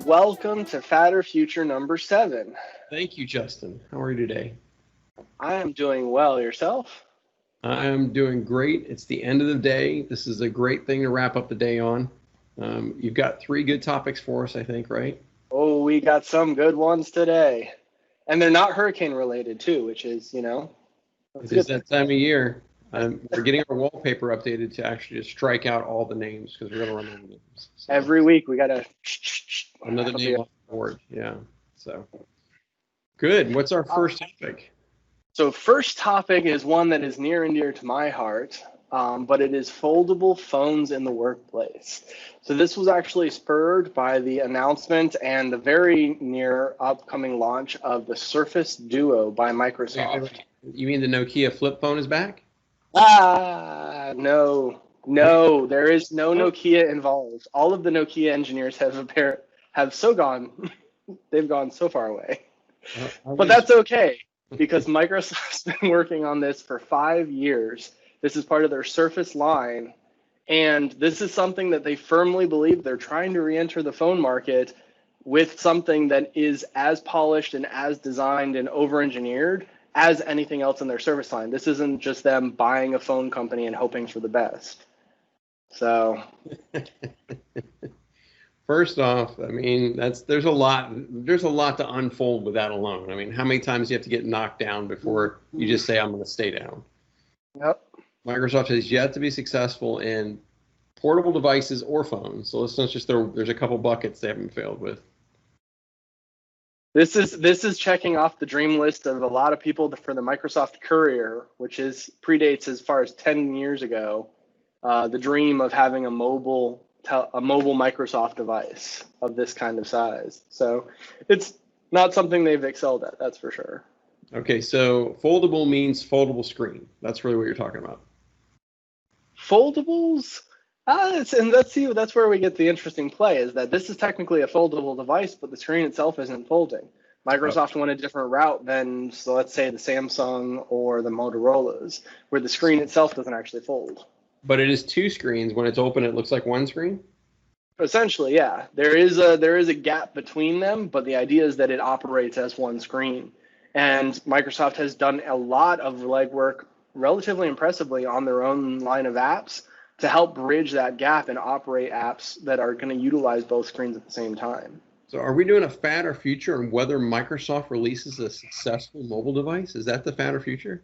Welcome to Fatter Future number 7. Thank you, Justin. How are you today? I am doing well. Yourself? I'm doing great. It's the end of the day. This is a great thing to wrap up the day on. You've got 3 good topics for us, I think, right? Oh, we got some good ones today. And they're not hurricane related, too, which is, that's It is good. that time of year. We're getting our wallpaper updated to actually just strike out all the names because we're going to run out of names. So Every week we got to. another name off the board. Yeah. So good. What's our first topic? So, first topic is one that is near and dear to my heart, but it is foldable phones in the workplace. So, this was actually spurred by the announcement and the very near upcoming launch of the Surface Duo by Microsoft. You mean the Nokia flip phone is back? No, there is no Nokia involved. All of the Nokia engineers have so gone, they've gone so far away. But that's okay, because Microsoft's been working on this for 5 years. This is part of their Surface line, and this is something that they firmly believe they're trying to re-enter the phone market with something that is as polished and as designed and over-engineered as anything else in their service line. This isn't just them buying a phone company and hoping for the best. So first off, I mean, there's a lot to unfold with that alone. I mean, how many times do you have to get knocked down before you just say I'm going to stay down? Yep. Microsoft has yet to be successful in portable devices or phones. So let's not just there's a couple buckets they haven't failed with. This is checking off the dream list of a lot of people for the Microsoft Courier, which predates as far as 10 years ago. The dream of having a mobile Microsoft device of this kind of size. So it's not something they've excelled at, that's for sure. Okay, so foldable means foldable screen. That's really what you're talking about. Foldables? And that's where we get the interesting play, is that this is technically a foldable device, but the screen itself isn't folding. Microsoft went a different route than, so let's say, the Samsung or the Motorola's, where the screen itself doesn't actually fold. But it is 2 screens. When it's open, it looks like 1 screen? Essentially, yeah. There is a gap between them, but the idea is that it operates as 1 screen. And Microsoft has done a lot of legwork relatively impressively on their own line of apps to help bridge that gap and operate apps that are going to utilize both screens at the same time. So are we doing a fatter future on whether Microsoft releases a successful mobile device? Is that the fatter future?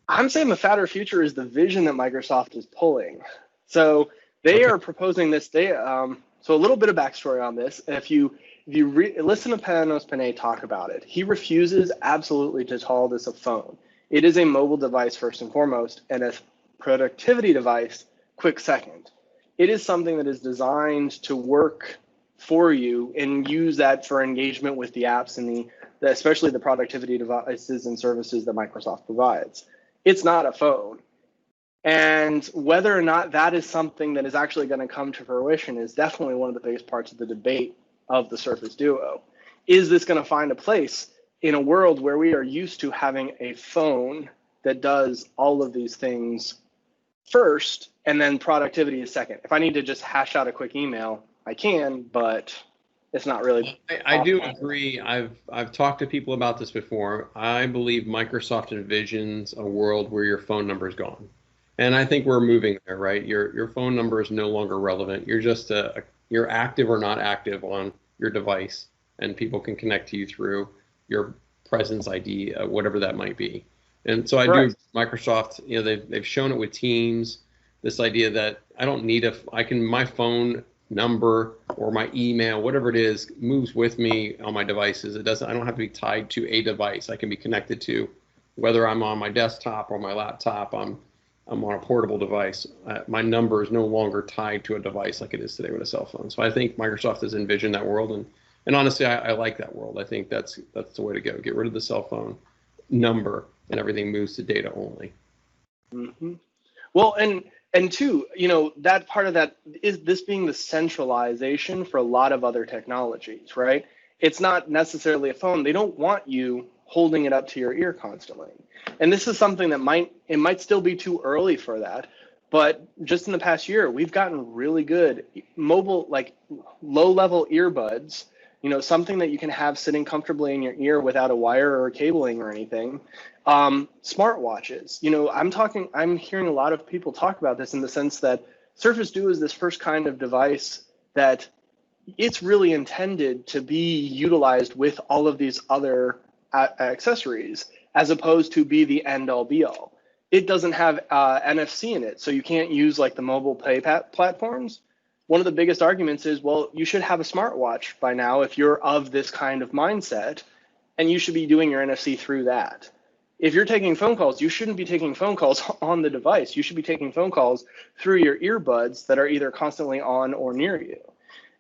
I'm saying the fatter future is the vision that Microsoft is pulling. So they are proposing this. So a little bit of backstory on this. If you listen to Panos Panay talk about it, he refuses absolutely to call this a phone. It is a mobile device first and foremost, and a productivity device quick second. It is something that is designed to work for you and use that for engagement with the apps and especially the productivity devices and services that Microsoft provides. It's not a phone. And whether or not that is something that is actually going to come to fruition is definitely one of the biggest parts of the debate of the Surface Duo. Is this going to find a place in a world where we are used to having a phone that does all of these things first, and then productivity is second? If I need to just hash out a quick email, I can, but it's not really. I do agree. I've talked to people about this before. I believe Microsoft envisions a world where your phone number is gone. And I think we're moving there, right? Your phone number is no longer relevant. You're just you're active or not active on your device, and people can connect to you through your presence ID, whatever that might be. And so I do. Microsoft, they've shown it with Teams. This idea that I don't need my phone number or my email, whatever it is, moves with me on my devices. I don't have to be tied to a device. I can be connected to, whether I'm on my desktop or my laptop, I'm on a portable device. My number is no longer tied to a device like it is today with a cell phone. So I think Microsoft has envisioned that world, and honestly, I like that world. I think that's the way to go. Get rid of the cell phone number, and everything moves to data only. Mm-hmm. Well, and two, that part of that is this being the centralization for a lot of other technologies, right? It's not necessarily a phone. They don't want you holding it up to your ear constantly. And this is something that might still be too early for that. But just in the past year, we've gotten really good mobile, like low-level earbuds something that you can have sitting comfortably in your ear without a wire or cabling or anything. Smartwatches. I'm hearing a lot of people talk about this in the sense that Surface Duo is this first kind of device that it's really intended to be utilized with all of these other accessories, as opposed to be the end all be all. It doesn't have NFC in it, so you can't use like the mobile pay platforms. One of the biggest arguments is, well, you should have a smartwatch by now if you're of this kind of mindset, and you should be doing your NFC through that. If you're taking phone calls, you shouldn't be taking phone calls on the device. You should be taking phone calls through your earbuds that are either constantly on or near you.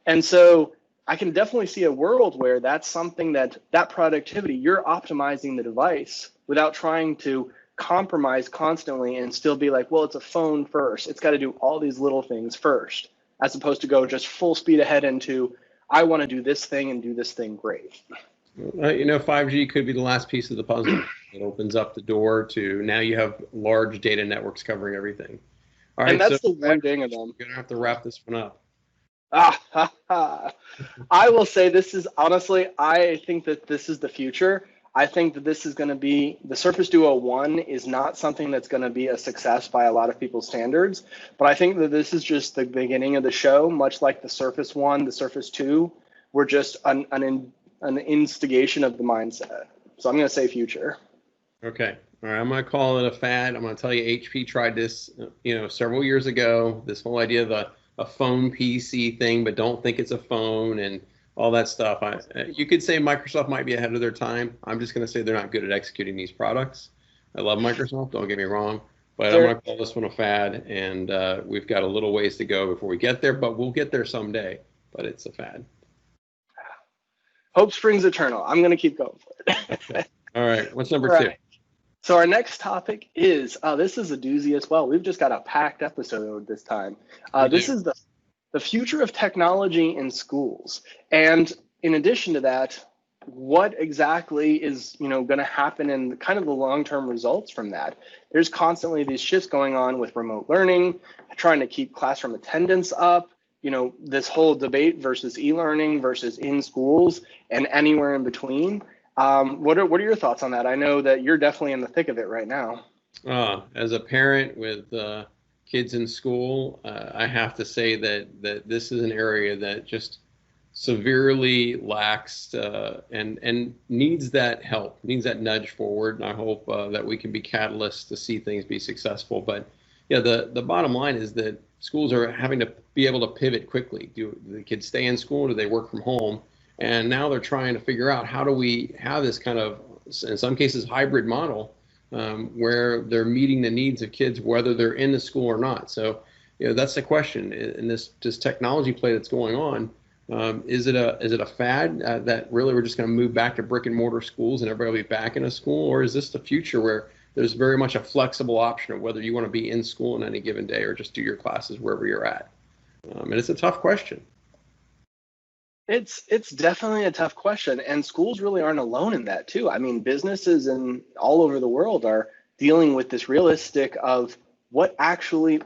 And so I can definitely see a world where that's something that productivity, you're optimizing the device without trying to compromise constantly and still be like, well, it's a phone first. It's got to do all these little things first, as opposed to go just full speed ahead into, I want to do this thing and do this thing great. 5G could be the last piece of the puzzle. It opens up the door to now you have large data networks covering everything. All right, and that's the one thing of them. You're going to have to wrap this one up. I will say this is honestly, I think that this is the future. I think that this is going to be, the Surface Duo 1 is not something that's going to be a success by a lot of people's standards, but I think that this is just the beginning of the show, much like the Surface 1, the Surface 2 were just an instigation of the mindset. So I'm going to say future. Okay. All right. I'm going to call it a fad. I'm going to tell you HP tried this, several years ago, this whole idea of a phone PC thing, but don't think it's a phone and all that stuff. You could say Microsoft might be ahead of their time. I'm just going to say they're not good at executing these products. I love Microsoft, don't get me wrong, but I'm going to call this one a fad, and we've got a little ways to go before we get there, but we'll get there someday, but it's a fad. Hope springs eternal. I'm going to keep going for it. Okay. All right. What's number two? So our next topic is, this is a doozy as well. We've just got a packed episode this time. This is the future of technology in schools. And in addition to that, what exactly is going to happen and kind of the long-term results from that? There's constantly these shifts going on with remote learning, trying to keep classroom attendance up, this whole debate versus e-learning versus in schools and anywhere in between. What are your thoughts on that? I know that you're definitely in the thick of it right now. As a parent with kids in school, I have to say that this is an area that just severely lacks and needs that help, needs that nudge forward. And I hope that we can be catalysts to see things be successful. But yeah, the bottom line is that schools are having to be able to pivot quickly. Do the kids stay in school? Do they work from home? And now they're trying to figure out how do we have this kind of, in some cases, hybrid model where they're meeting the needs of kids, whether they're in the school or not. So, that's the question. In this technology play that's going on, is it a fad that really we're just going to move back to brick and mortar schools and everybody will be back in a school, or is this the future where there's very much a flexible option of whether you want to be in school on any given day or just do your classes wherever you're at? And it's a tough question. It's definitely a tough question, and schools really aren't alone in that too. I mean, businesses all over the world are dealing with this realistic of what actually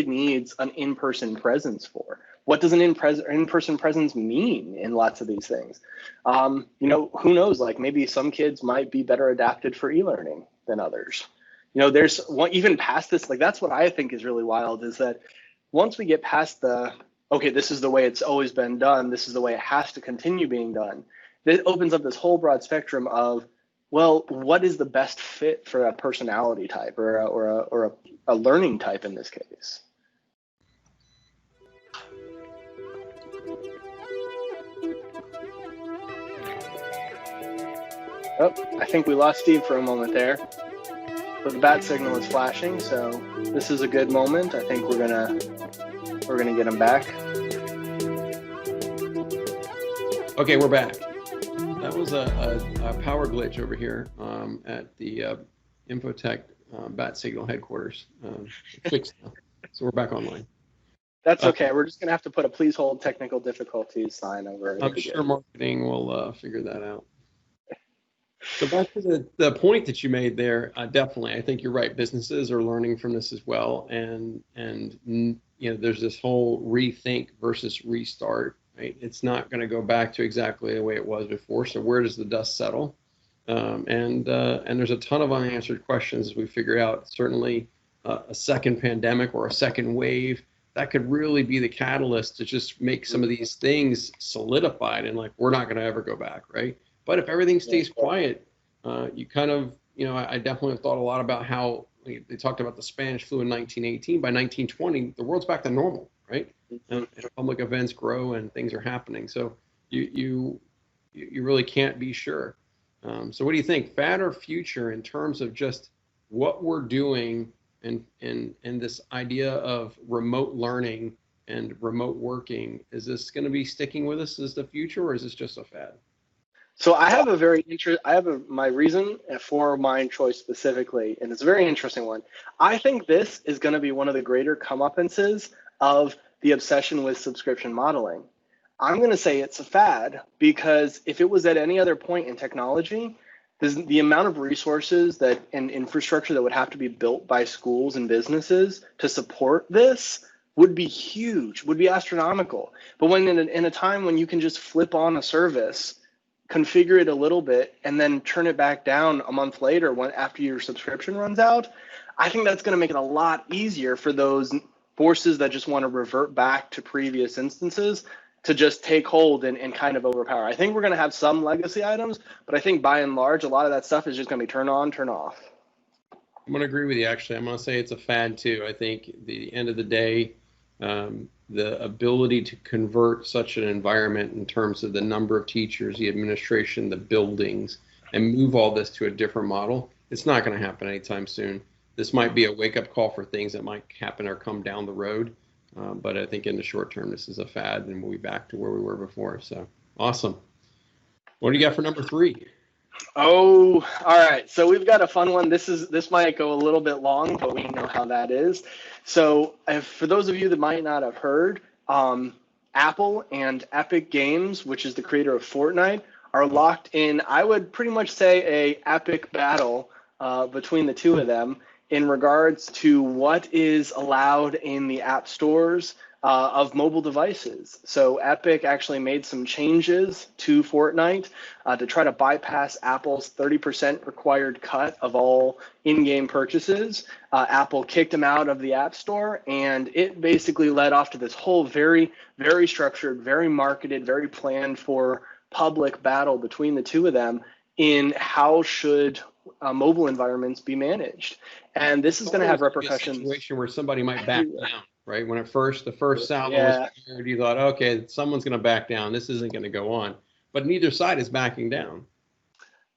needs an in-person presence for. What does an in-person presence mean in lots of these things? Who knows? Like maybe some kids might be better adapted for e-learning than others. There's one even past this. Like that's what I think is really wild is that once we get past okay, this is the way it's always been done, this is the way it has to continue being done, it opens up this whole broad spectrum of, well, what is the best fit for a personality type or a learning type in this case? Oh, I think we lost Steve for a moment there. But the bat signal is flashing, so this is a good moment. I think we're gonna get him back. Okay, we're back. That was a power glitch over here at the Infotech bat signal headquarters. Fixed now, so we're back online. That's okay. We're just gonna have to put a please hold technical difficulties sign over it. I'm sure marketing will figure that out. So back to the point that you made there, definitely, I think you're right. Businesses are learning from this as well, and there's this whole rethink versus restart right? It's not going to go back to exactly the way it was before. So where does the dust settle? And there's a ton of unanswered questions as we figure out. Certainly, a second pandemic or a second wave that could really be the catalyst to just make some of these things solidified and like we're not going to ever go back, right? But if everything stays quiet, you kind of, I definitely have thought a lot about how they talked about the Spanish flu in 1918. By 1920, the world's back to normal, right? And public events grow and things are happening. So you really can't be sure. So what do you think, fad or future, in terms of just what we're doing and this idea of remote learning and remote working? Is this going to be sticking with us as the future, or is this just a fad? So I have my reason for my choice specifically, and it's a very interesting one. I think this is going to be one of the greater comeuppances of the obsession with subscription modeling. I'm going to say it's a fad because if it was at any other point in technology, the amount of resources and infrastructure that would have to be built by schools and businesses to support this would be huge, would be astronomical. But when in a time when you can just flip on a service, configure it a little bit, and then turn it back down a month later after your subscription runs out, I think that's going to make it a lot easier for those forces that just want to revert back to previous instances to just take hold and kind of overpower. I think we're going to have some legacy items, but I think by and large, a lot of that stuff is just going to be turn on, turn off. I'm going to agree with you, actually. I'm going to say it's a fad, too. I think at the end of the day, the ability to convert such an environment in terms of the number of teachers, the administration, the buildings, and move all this to a different model, it's not going to happen anytime soon. This might be a wake-up call for things that might happen or come down the road. But I think in the short term, this is a fad, and we'll be back to where we were before. So awesome. What do you got for number 3? Oh, all right. So we've got a fun one. This might go a little bit long, but we know how that is. So for those of you that might not have heard, Apple and Epic Games, which is the creator of Fortnite, are locked in, I would pretty much say, a epic battle between the two of them in regards to what is allowed in the app stores of mobile devices. So Epic actually made some changes to Fortnite to try to bypass Apple's 30% required cut of all in-game purchases. Apple kicked them out of the App Store, and it basically led off to this whole very, very structured, very marketed, very planned for public battle between the two of them in how should mobile environments be managed. And this is going to have repercussions. A situation where somebody might back down, right? When the first salvo was fired, you thought, okay, someone's going to back down. This isn't going to go on. But neither side is backing down.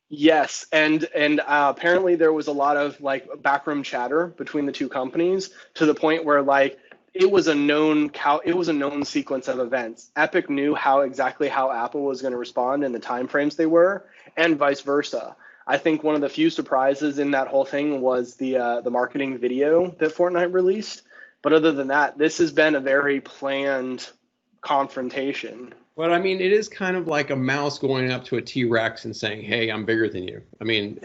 Yes, and apparently there was a lot of like backroom chatter between the two companies to the point where like it was a known sequence of events. Epic knew exactly how Apple was going to respond and the timeframes they were, and vice versa. I think one of the few surprises in that whole thing was the marketing video that Fortnite released. But other than that, this has been a very planned confrontation. But I mean, it is kind of like a mouse going up to a T-Rex and saying, "Hey, I'm bigger than you." I mean,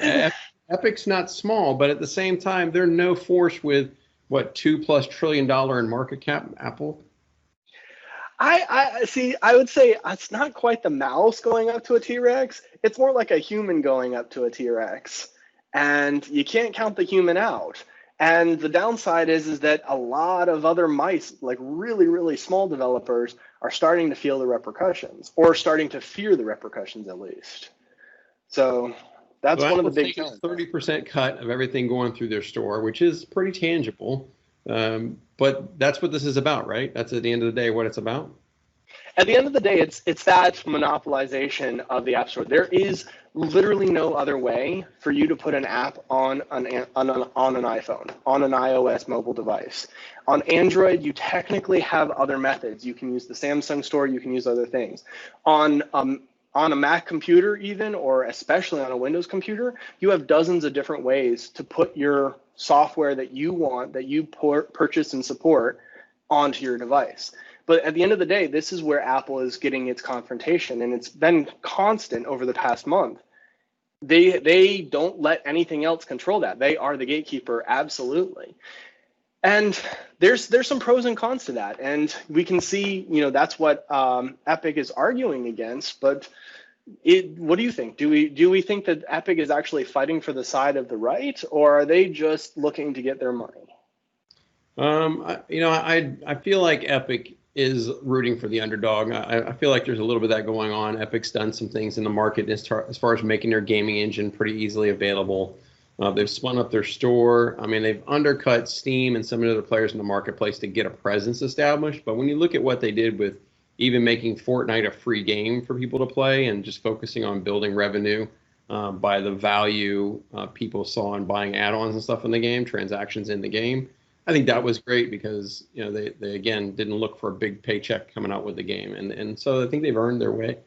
Epic's not small, but at the same time, they're no force with what $2+ trillion in market cap. Apple. I see. I would say it's not quite the mouse going up to a T-Rex. It's more like a human going up to a T-Rex, and you can't count the human out. And the downside is that a lot of other mice, like really, really small developers, are starting to feel the repercussions, or starting to fear the repercussions at least. So that's one of the big things. 30% cut of everything going through their store, which is pretty tangible. But that's what this is about, right? That's at the end of the day what it's about. At the end of the day, it's that monopolization of the App Store. There is literally no other way for you to put an app on an iPhone, on an iOS mobile device. On Android, you technically have other methods. You can use the Samsung store. You can use other things. On a Mac computer even, or especially on a Windows computer, you have dozens of different ways to put your software that you want, that you purchase and support onto your device. But at the end of the day, this is where Apple is getting its confrontation, and it's been constant over the past month. They don't let anything else control that. They are the gatekeeper, absolutely. And there's some pros and cons to that, and we can see, that's what Epic is arguing against. But what do you think? Do we think that Epic is actually fighting for the side of the right, or are they just looking to get their money? I feel like Epic is rooting for the underdog. I feel like there's a little bit of that going on. Epic's done some things in the market as far as making their gaming engine pretty easily available. They've spun up their store. I mean, they've undercut Steam and some of the other players in the marketplace to get a presence established. But when you look at what they did with even making Fortnite a free game for people to play and just focusing on building revenue by the value people saw in buying add-ons and stuff in the game, transactions in the game, I think that was great because they again didn't look for a big paycheck coming out with the game, and so I think they've earned their way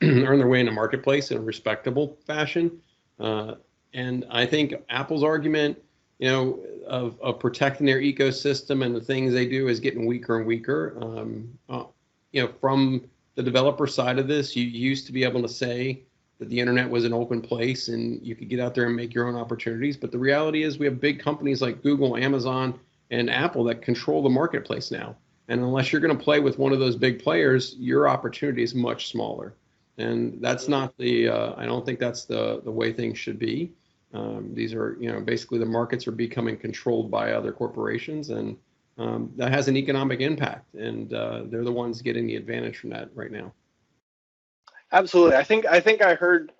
in the marketplace in a respectable fashion. And I think Apple's argument, of protecting their ecosystem and the things they do is getting weaker and weaker. From the developer side of this, you used to be able to say that the internet was an open place and you could get out there and make your own opportunities. But the reality is we have big companies like Google, Amazon, and Apple that control the marketplace now. And unless you're going to play with one of those big players, your opportunity is much smaller. And that's not I don't think that's the way things should be. These are, basically the markets are becoming controlled by other corporations, and that has an economic impact. And they're the ones getting the advantage from that right now. Absolutely. I think I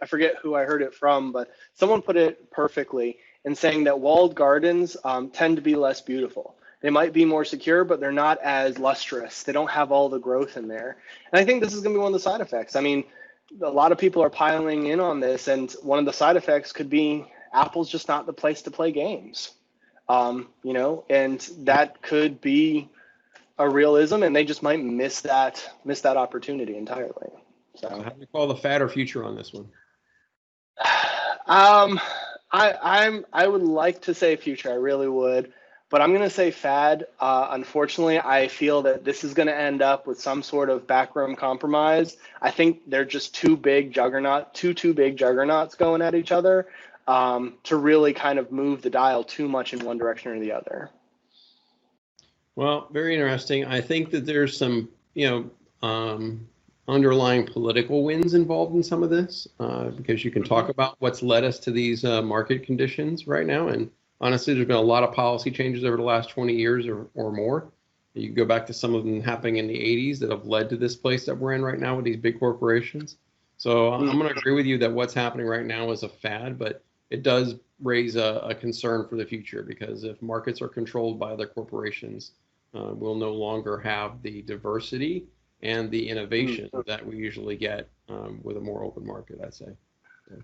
forget who I heard it from, but someone put it perfectly in saying that walled gardens tend to be less beautiful. They might be more secure, but they're not as lustrous. They don't have all the growth in there. And I think this is going to be one of the side effects. I mean, a lot of people are piling in on this, and one of the side effects could be Apple's just not the place to play games. And that could be a realism, and they just might miss that opportunity entirely. So how do you call the fat or future on this one? I would like to say future, I really would, but I'm going to say fad. Unfortunately, I feel that this is going to end up with some sort of backroom compromise. I think they're just two big juggernauts going at each other to really kind of move the dial too much in one direction or the other. Well, very interesting. I think that there's some, underlying political wins involved in some of this, because you can talk about what's led us to these market conditions right now. And honestly, there's been a lot of policy changes over the last 20 years or more. You can go back to some of them happening in the 80s that have led to this place that we're in right now with these big corporations. So I'm going to agree with you that what's happening right now is a fad, but it does raise a concern for the future, because if markets are controlled by other corporations, we'll no longer have the diversity and the innovation that we usually get with a more open market, I'd say.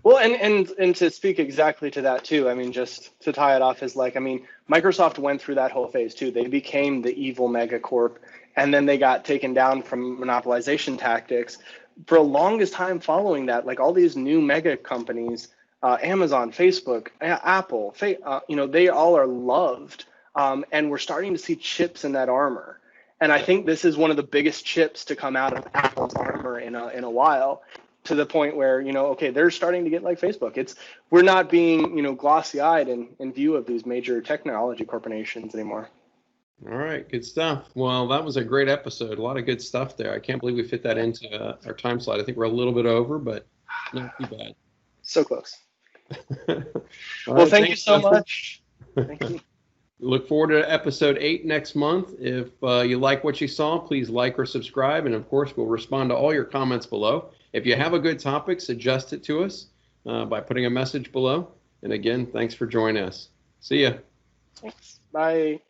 Well, and to speak exactly to that too, I mean, just to tie it off is Microsoft went through that whole phase too. They became the evil megacorp, and then they got taken down from monopolization tactics. For the longest time following that, all these new mega companies, Amazon, Facebook, Apple, they all are loved, and we're starting to see chips in that armor. And I think this is one of the biggest chips to come out of Apple's armor in a while, to the point where, okay, they're starting to get like Facebook. We're not being, glossy-eyed in view of these major technology corporations anymore. All right, good stuff. Well, that was a great episode. A lot of good stuff there. I can't believe we fit that into our time slot. I think we're a little bit over, but not too bad. So close. Well, thank you so much. Thank you. Look forward to episode 8 next month. If you like what you saw, please like or subscribe. And of course, we'll respond to all your comments below. If you have a good topic, suggest it to us by putting a message below. And again, thanks for joining us. See ya. Thanks. Bye.